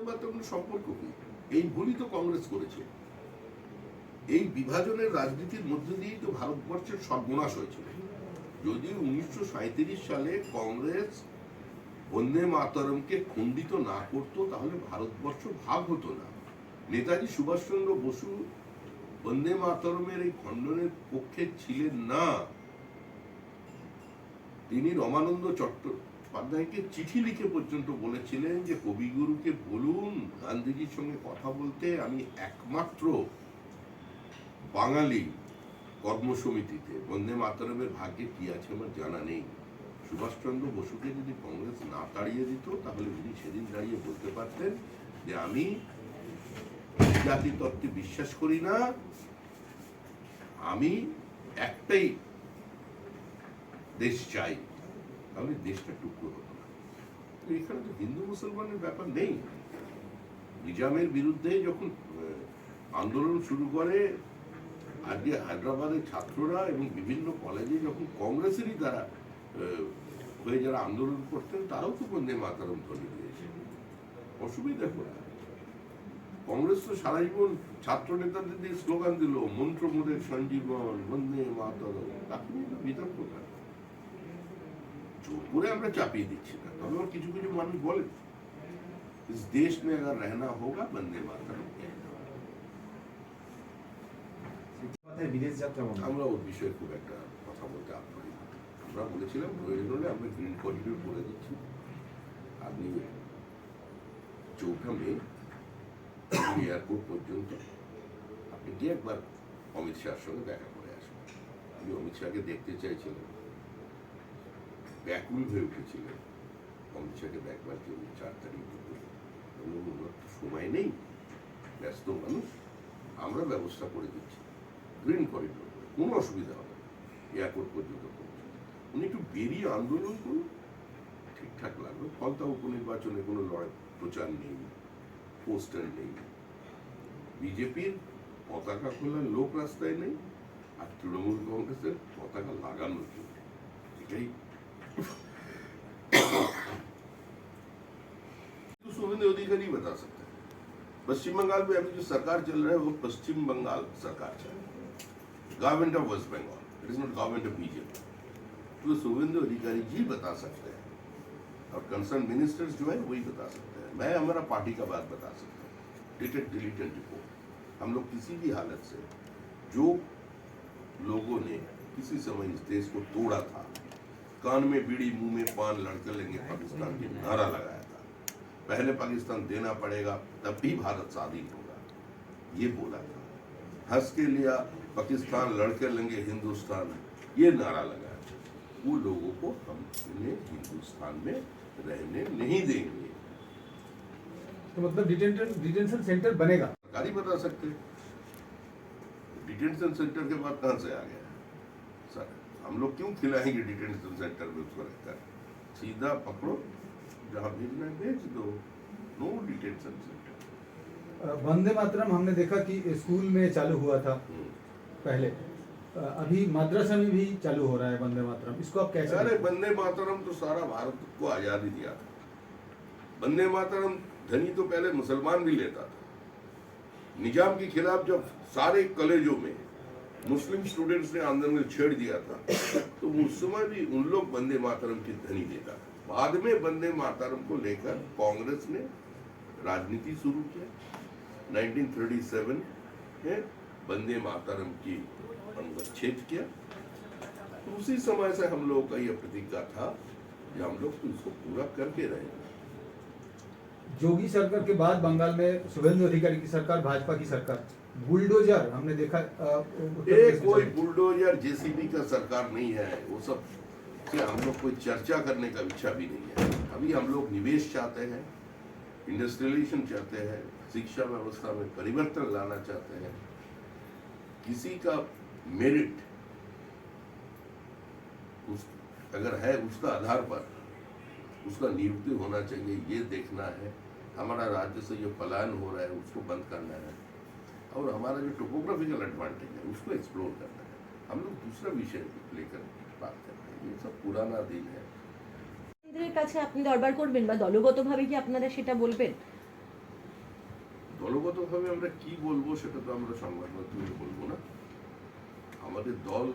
মাতরম সম্পর্ক কি? এই ভুলই তো কংগ্রেস করেছে। এই বিভাজনের রাজনীতির মধ্য দিয়েই তো ভারতবর্ষের সর্বনাশ হয়েছিল। যদি 1937 সালে কংগ্রেস বন্দে মাতরমকে খণ্ডিত না করতো তাহলে ভারতবর্ষ ভাগ হতো না। নেতাজি সুভাষচন্দ্র বসু বন্দে মাতরমের এই খণ্ডনের পক্ষে ছিলেন না। তিনি রমানন্দ চট্টোপাধ্যায়কে চিঠি লিখে পর্যন্ত বলেছিলেন যে কবিগুরুকে বলুন গান্ধীজির সঙ্গে কথা বলতে, আমি একমাত্র বাঙালি কর্মসমিতিতে। বন্দে মাতরমের ভাগ্যে কি আছে আমার জানা নেই। সুভাষচন্দ্র বসুকে যদি কংগ্রেস না তাড়িয়ে দিত তাহলে উনি সেদিন দাঁড়িয়ে বলতে পারতেন যে আমি জাতি তত্ত্বে বিশ্বাস করি না, আমি একটাই দেশ চাই, তাহলে দেশটা টুকরো হতো না। এখানে তো হিন্দু মুসলমানের ব্যাপার নেই। নিজামের বিরুদ্ধে যখন আন্দোলন শুরু করে, আজকে হায়দ্রাবাদের ছাত্ররা এবং বিভিন্ন কলেজে যখন কংগ্রেসেরই দ্বারা হয়ে যারা আন্দোলন করতেন তারাও তো বন্দে মাতরম ধ্বনি দিয়েছে, অসুবিধা করে। কংগ্রেস তো সারা জীবন ছাত্র নেতাদের দিয়ে স্লোগান দিল মন্ত্রমোদের সঞ্জীবন বন্দে মাতরম, তাকে নিয়ে তো বিতর্ক করে। জোর করে আমরা চাপিয়ে দিচ্ছি না, তবে আমার কিছু কিছু মানুষ বলে इस देश में अगर रहना होगा वंदे मातरम कहना। বিদেশ যাত্রা আমরা ওর বিষয়ে খুব একটা কথা বলতে আগ্রহী। আমরা বলেছিলাম প্রয়োজন হলে আমরা গ্রিন করিডোর করে দিচ্ছি। আপনি 4 মে এয়ারপোর্ট পর্যন্ত আপনি গিয়ে একবার অমিত শাহর সঙ্গে দেখা করে আসবেন। আমি অমিত শাহকে দেখতে চাইছিলাম, ব্যাকুল হয়ে উঠেছিলেন অমিত শাহকে দেখবার জন্য। 4 তারিখ সময় নেই, ব্যস্ত মানুষ, আমরা ব্যবস্থা করে দিচ্ছি গ্রিন করিডোর, কোনো অসুবিধা হবে না এয়ারপোর্ট পর্যন্ত পৌঁছে। উনি একটু বেরিয়ে আন্দোলন করুন, ঠিকঠাক লাগবে। ফলতা উপনির্বাচনে কোনো লড়াই প্রচার নেই, পোস্টার নেই, বিজেপির পতাকা খোলার লোক রাস্তায় নেই, আর তৃণমূল কংগ্রেসের পতাকা লাগানোর জন্য এটাই। शुभेंदु अधिकारी बता सकते हैं। पश्चिम बंगाल में अभी जो सरकार चल रहा है वो पश्चिम बंगाल सरकार चल रही है, government of West Bengal, it is not government of BJP. तो शुभेंदु अधिकारी जी बता सकते हैं और कंसर्न मिनिस्टर्स जो है वही बता सकते हैं। मैं हमारा पार्टी का बात बता सकता हूँ, डिलीट एंड रिपोर्ट। हम लोग किसी भी हालत से जो लोगों ने किसी समय इस देश को तोड़ा था, कान में बीड़ी मुंह में पान लड़के लेंगे पाकिस्तान की नारा लगाया था, पहले पाकिस्तान देना पड़ेगा तब भी भारत स्वाधीन होगा, ये बोला था। हंस के लिया पाकिस्तान लड़के लेंगे हिंदुस्तान, ये नारा लगाया। वो लोगों को हम उन्हें हिंदुस्तान में रहने नहीं देंगे। तो मतलब डिटेंशन सेंटर बनेगा? सरकारी बता सकते। डिटेंशन सेंटर के बाद कहां से आ गया सर? हम लोग क्यों खिलाएंगे डिटेंशन सेंटर में उसको रखकर? सीधा पकड़ो, जहां भेजना है भेज दो, no detention centre. Vande Mataram हमने देखा कि स्कूल में चालू हुआ था पहले, अभी मद्रासा में भी चालू हो रहा है वंदे मातरम, इसको आप कैसे? अरे वंदे मातरम तो सारा भारत को आजादी दिया था। वंदे मातरम धनी तो पहले मुसलमान भी लेता था। निजाम के खिलाफ जब सारे कॉलेजों में मुस्लिम स्टूडेंट्स ने आंदोलन छेड़ दिया था तो उस समय भी उन लोग वंदे मातरम की ध्वनि देता था। बाद में वंदे मातरम को लेकर कांग्रेस ने राजनीति शुरू किया। 1937 में वंदे मातरम की अनुच्छेद किया। तो उसी समय से हम लोग का यह प्रतिज्ञा था कि हम लोग तो इसको पूरा करके रहेंगे। जोगी सरकार के बाद बंगाल में शुभेंदु अधिकारी की सरकार, भाजपा की सरकार, बुलडोजर हमने देखा। कोई बुलडोजर जेसीबी का सरकार नहीं है, वो सब से हम लोग कोई चर्चा करने का इच्छा भी नहीं है। अभी हम लोग निवेश चाहते हैं, इंडस्ट्रियलाइजेशन चाहते हैं, शिक्षा व्यवस्था में परिवर्तन लाना चाहते हैं। किसी का मेरिट अगर है उसका आधार पर उसका नियुक्ति होना चाहिए, ये देखना है। हमारा राज्य से जो पलायन हो रहा है उसको बंद करना है और हमारा जो टोपोग्राफिकल एडवांटेज है उसको एक्सप्लोर करना है। हम लोग दूसरा विषय लेकर बात कर रहे हैं, ये सब पुराना दिन है। কাছে আপনি দরবার করবেন বা দলগতভাবে কি আপনারা সেটা বলবেন? দলগতভাবে আমরা কি বলবো সেটা তো আমরা সংবাদ মাধ্যমে বলবো না। আমাদের দল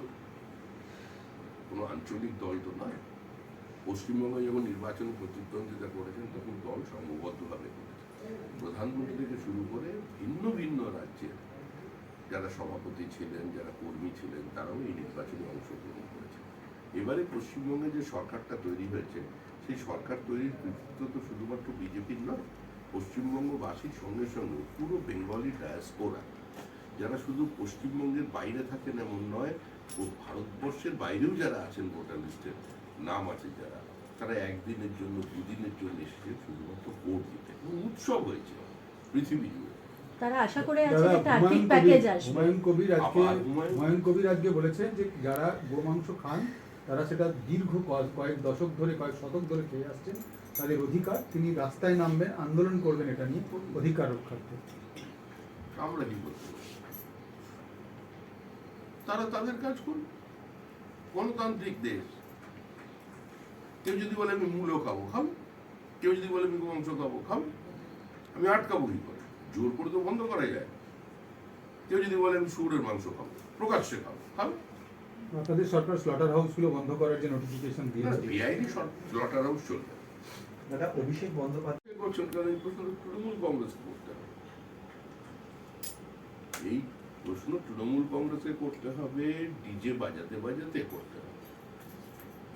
কোনো আঞ্চলিক দল তো নয়। পশ্চিমবঙ্গে যখন নির্বাচনে প্রতিদ্বন্দ্বিতা করেছেন তখন দল সংঘবদ্ধভাবে করেছে। প্রধানমন্ত্রী থেকে শুরু করে ভিন্ন ভিন্ন রাজ্যের যারা সভাপতি ছিলেন, যারা কর্মী ছিলেন, তারাও এই নির্বাচনে অংশগ্রহণ করেছে। এবারে পশ্চিমবঙ্গে যে সরকারটা তৈরি হয়েছে, সেই সরকার তৈরির কৃতিত্ব তো শুধুমাত্র বিজেপির নয়, পশ্চিমবঙ্গবাসীর সঙ্গে সঙ্গে পুরো বেঙ্গলি ডায়াসপোরা, যারা শুধু পশ্চিমবঙ্গের বাইরে থাকেন এমন নয়, ও ভারতবর্ষের বাইরেও যারা আছেন, ভোটার লিস্টের নাম আছে যারা, তারা একদিনের জন্য, দুদিনের জন্য এসেছে শুধুমাত্র ভোট দিতে। উৎসব হয়েছে পৃথিবী জুড়ে। তারা আশা করে আছে একটা আর্থিক প্যাকেজ আসবে। হুমায়ুন কবির আজকে বলেছেন যে যারা গোমাংস খান তারা সেটা দীর্ঘ কয়েক দশক ধরে, কয়েক শতক ধরে খেয়ে আসছেন, তাদের অধিকার, তিনি রাস্তায় নামবেন, আন্দোলন করবেন এটা নিয়ে অধিকার রক্ষার্থে। আমরা কি করতে পারি? তারা তাদের কাজ করুন। গণতান্ত্রিক দেশ। কেউ যদি বলে আমি মূলো খাবো, খাও। কেউ যদি বলে আমি গোমাংস খাবো, খাও। আমি আটকাবো কি করে? জোর করে তো বন্ধ করা যায়। কেউ যদি বলে আমি শুয়োরের মাংস খাবো, প্রকাশ্যে খাবো, খাও। আপনাদের সরকার স্লটার হাউসগুলো বন্ধ করার যে নোটিফিকেশন দিয়েছে, বেআইনি স্লটার হাউস চলবে। দাদা, অভিষেক বন্দ্যোপাধ্যায় করছেন কারণ এই প্রশ্ন তৃণমূল কংগ্রেসকে করতে হবে। এই প্রশ্ন তৃণমূল কংগ্রেসকে করতে হবে, ডিজে বাজাতে বাজাতে করতে হবে,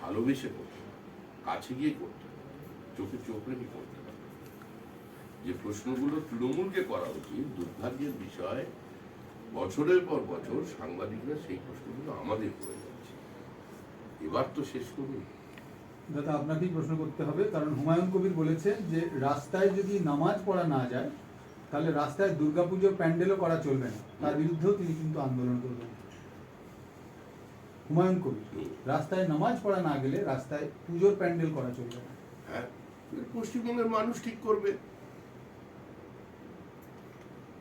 ভালোবেসে করতে হবে, কাছে গিয়ে করতে হবে, চোখে চোখ রেখে করতে হবে। যে প্রশ্নগুলো তৃণমূলকে করা উচিত, দুর্ভাগ্যের বিষয় বছরের পর বছর সাংবাদিকরা সেই প্রশ্নগুলো আমাদের করে যাচ্ছে। এবার তো শেষ করুন। দাদা আপনাকেই প্রশ্ন করতে হবে, কারণ হুমায়ুন কবির বলেছেন যে রাস্তায় যদি নামাজ পড়া না যায় তাহলে রাস্তায় দুর্গাপুজোর প্যান্ডেলও করা চলবে না, তার বিরুদ্ধেও তিনি কিন্তু আন্দোলন করবেন। হুমায়ুন কবির, রাস্তায় নামাজ পড়া না গেলে রাস্তায় পুজোর প্যান্ডেল করা চলবে না। হ্যাঁ, পশ্চিমবঙ্গের মানুষ ঠিক করবে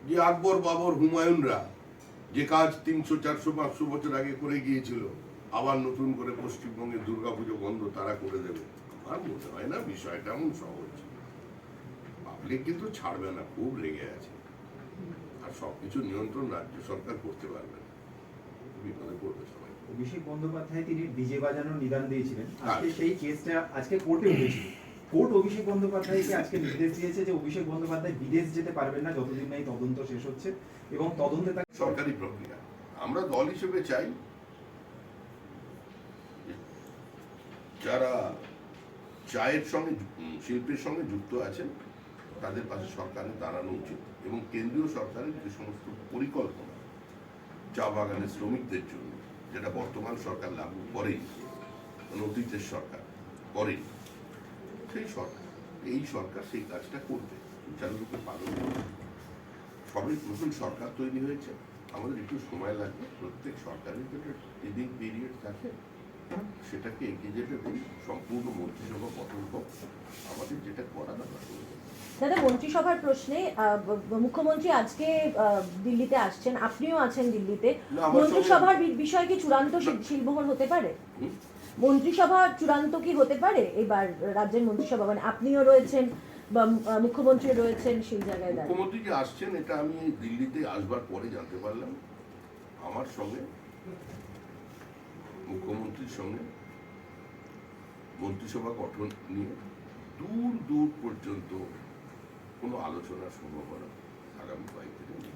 যে আকবর, বাবর, হুমায়ুনরা যে কাজ 300, 400, 500 বছর আগে করে গিয়েছিল, আবার নতুন করে পশ্চিমবঙ্গে দুর্গাপুজো বন্ধ তারা করে দেবে। আমার মনে হয় না বিষয়টা এমন সহজ। পাবলিক কিন্তু ছাড়বে না, খুব রেগে আছে। আর সবকিছু নিয়ন্ত্রণ রাজ্য সরকার করতে পারবে না, বিপদে পড়বে সবাই। অভিষেক বন্দ্যোপাধ্যায় তিনি ডিজে বাজানোর নিদান দিয়েছিলেন, আজকে আচ্ছা। সেই কেসটা আজকে কোর্টে উঠেছিল। কোর্ট অভিষেক বন্দ্যোপাধ্যায়কে আজকে নির্দেশ দিয়েছে যে অভিষেক বন্দ্যোপাধ্যায় বিদেশ যেতে পারবেন না যতদিন না এই তদন্ত শেষ হচ্ছে, এবং তদন্তে তাকে সরকারি প্রক্রিয়া। আমরা দল হিসেবে চাই যারা চায়ের সঙ্গে, শিল্পের সঙ্গে যুক্ত আছেন, তাদের পাশে সরকারের দাঁড়ানো উচিত, এবং কেন্দ্রীয় সরকারের যে সমস্ত পরিকল্পনা চা বাগানের শ্রমিকদের জন্য, যেটা বর্তমান সরকার লাগু করেনি, অতীতের সরকার করেনি, সেই সরকার, এই সরকার সেই কাজটা করবে, সুচারুরূপে পালন করবে। সবই নতুন সরকার তৈরি হয়েছে, আমাদের একটু সময় লাগবে। প্রত্যেক সরকারের যেটা টিডিং পিরিয়ড থাকে সেটাকে এগিয়ে যেতে দিন, সম্পূর্ণ মন্ত্রিসভা গঠন হোক, আমাদের যেটা করা দরকার। দাদা, মন্ত্রিসভার প্রশ্নে মুখ্যমন্ত্রী আজকে দিল্লিতে আসছেন, আপনিও আছেন দিল্লিতে। না, আমার মন্ত্রিসভার বিষয় কি চূড়ান্ত শিলমোহর হতে পারে? মন্ত্রিসভা চূড়ান্ত কি হতে পারে এবার রাজ্যের মন্ত্রিসভা? মানে আপনিও রয়েছেন বা মুখ্যমন্ত্রী রয়েছেন, সেই জায়গায় দাঁড়িয়ে মুখ্যমন্ত্রী যে আসছেন এটা আমি দিল্লিতে আসবার পরে জানতে পারলাম। আমার সঙ্গে, মুখ্যমন্ত্রীর সঙ্গে মন্ত্রিসভা গঠন নিয়ে দূর দূর পর্যন্ত কোনো আলোচনার সম্ভাবনা আগামী কয়েকদিনে নেই।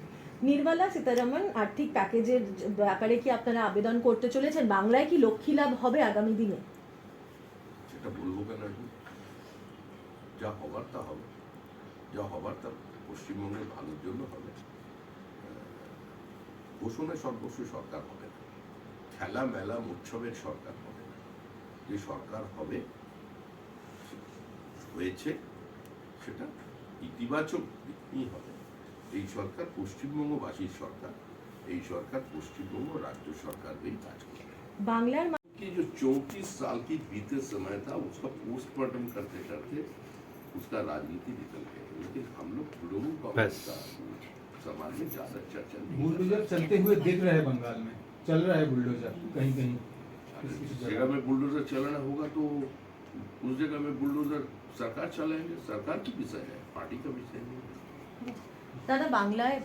নির্মলা সীতারামন আর্থিক প্যাকেজের ব্যাপারে কি আপনারা আবেদন করতে চলেছেন? বাংলায় কি লক্ষ্মী লাভ হবে আগামী দিনে? সেটা বলবো কেন এখন? যা হবার তা হবে, যা হবার তা পশ্চিমবঙ্গের ভালোর জন্য হবে। ঘোষণায় সর্বস্ব সরকার হবে না, খেলা মেলা উৎসবের সরকার হবে না। যে সরকার হবে, হয়েছে, সেটা ইতিবাচক দিকই হবে। এই সরকার পশ্চিমবঙ্গবাসীর সরকার, এই সরকার পশ্চিমবঙ্গ রাজ্য সরকার হয়ে কাজ করবে। বাংলার कि जो 34 साल की बीते समय था उसका पोस्टमार्टम करते करते उसका राजनीति निकल गया, लेकिन हम लोग तृणमूल कांग्रेस का समाज में ज्यादा चर्चा नहीं बुलडोजर चलते हुए देख रहे हैं बंगाल में, चल रहा है बुलडोजर कहीं कहीं। जिस जगह में बुलडोजर चलाना होगा तो उस जगह में बुलडोजर सरकार चलाएंगे, सरकार की विषय है, पार्टी का विषय नहीं है। দাদা বাংলায়